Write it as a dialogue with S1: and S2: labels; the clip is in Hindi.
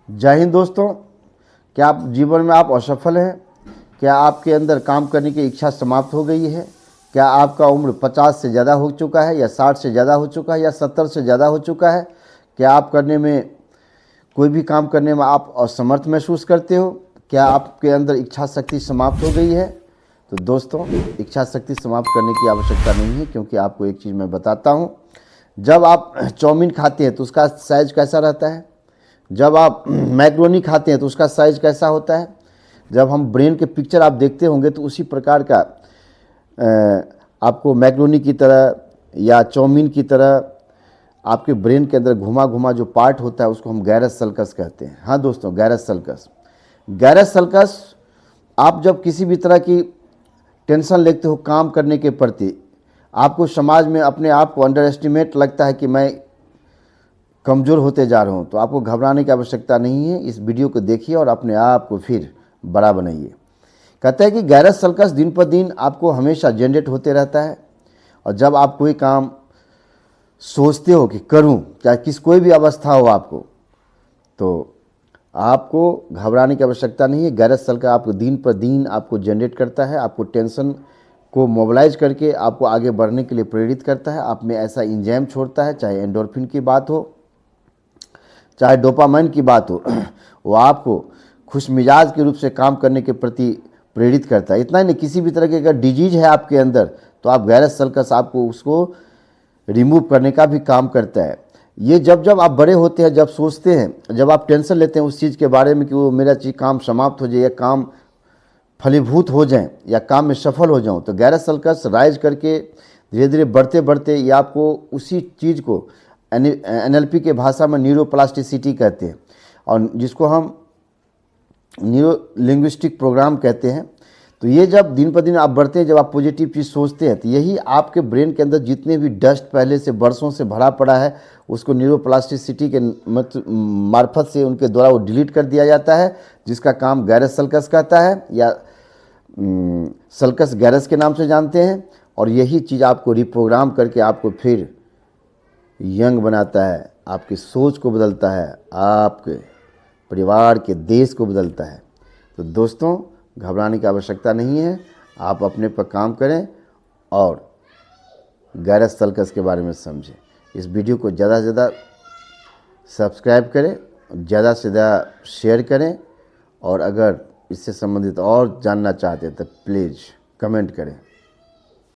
S1: जय हिंद दोस्तों। क्या आप जीवन में आप असफल हैं? क्या आपके अंदर काम करने की इच्छा समाप्त हो गई है? क्या आपका उम्र 50 से ज़्यादा हो चुका है, या 60 से ज़्यादा हो चुका है, या 70 से ज़्यादा हो चुका है? क्या आप करने में कोई भी काम करने में आप असमर्थ महसूस करते हो? क्या आपके अंदर इच्छा शक्ति समाप्त हो गई है? तो दोस्तों, इच्छा शक्ति समाप्त करने की आवश्यकता नहीं है, क्योंकि आपको एक चीज़ मैं बताता हूँ। जब आप चाउमीन खाते हैं तो उसका साइज कैसा रहता है? जब आप मैक्रोनी खाते हैं तो उसका साइज कैसा होता है? जब हम ब्रेन के पिक्चर आप देखते होंगे तो उसी प्रकार का आपको मैक्रोनी की तरह या चाउमीन की तरह आपके ब्रेन के अंदर घुमा घुमा जो पार्ट होता है उसको हम गैरस सल्कस कहते हैं। हाँ दोस्तों, गैरस सल्कस। गैरस सल्कस, आप जब किसी भी तरह की टेंशन लेते हो काम करने के प्रति, आपको समाज में अपने आप को अंडर एस्टिमेट लगता है कि मैं कमज़ोर होते जा रहा हूँ, तो आपको घबराने की आवश्यकता नहीं है। इस वीडियो को देखिए और अपने आप को फिर बड़ा बनाइए। कहता है कि गैरस सल्कस दिन पर दिन आपको हमेशा जनरेट होते रहता है, और जब आप कोई काम सोचते हो कि करूं, चाहे कोई भी अवस्था हो आपको, तो आपको घबराने की आवश्यकता नहीं है। गैरस सल्कस आपको दिन पर दिन आपको जनरेट करता है, आपको टेंशन को मोबिलाइज करके आपको आगे बढ़ने के लिए प्रेरित करता है। आप में ऐसा इंजाइम छोड़ता है, चाहे एंडोर्फिन की बात हो, चाहे डोपामाइन की बात हो, वो आपको खुश मिजाज के रूप से काम करने के प्रति प्रेरित करता है। इतना ही नहीं, किसी भी तरह की अगर डिजीज है आपके अंदर तो आप गैरस सल्कस आपको उसको रिमूव करने का भी काम करता है। ये जब जब आप बड़े होते हैं, जब सोचते हैं, जब आप टेंशन लेते हैं उस चीज़ के बारे में कि वो मेरा चीज़ काम समाप्त हो जाए, या काम फलीभूत हो जाए, या काम में सफल हो जाऊं, तो गैरस सल्कस राइज करके धीरे धीरे बढ़ते बढ़ते ये आपको उसी चीज़ को एनएलपी के भाषा में न्यूरोप्लास्टिसिटी कहते हैं, और जिसको हम न्यूरो लिंग्विस्टिक प्रोग्राम कहते हैं। तो ये जब दिन पर दिन आप बढ़ते हैं, जब आप पॉजिटिव चीज़ सोचते हैं, तो यही आपके ब्रेन के अंदर जितने भी डस्ट पहले से बरसों से भरा पड़ा है उसको न्यूरोप्लास्टिसिटी के मार्फत से उनके द्वारा वो डिलीट कर दिया जाता है, जिसका काम गैरस सल्कस कहता है, या सल्कस गैरस के नाम से जानते हैं। और यही चीज़ आपको रिप्रोग्राम करके आपको फिर यंग बनाता है, आपकी सोच को बदलता है, आपके परिवार के देश को बदलता है। तो दोस्तों, घबराने की आवश्यकता नहीं है। आप अपने पर काम करें और गैरस सल्कस के बारे में समझें। इस वीडियो को ज़्यादा से ज़्यादा सब्सक्राइब करें, ज़्यादा से ज़्यादा शेयर करें, और अगर इससे संबंधित और जानना चाहते हैं तो प्लीज़ कमेंट करें।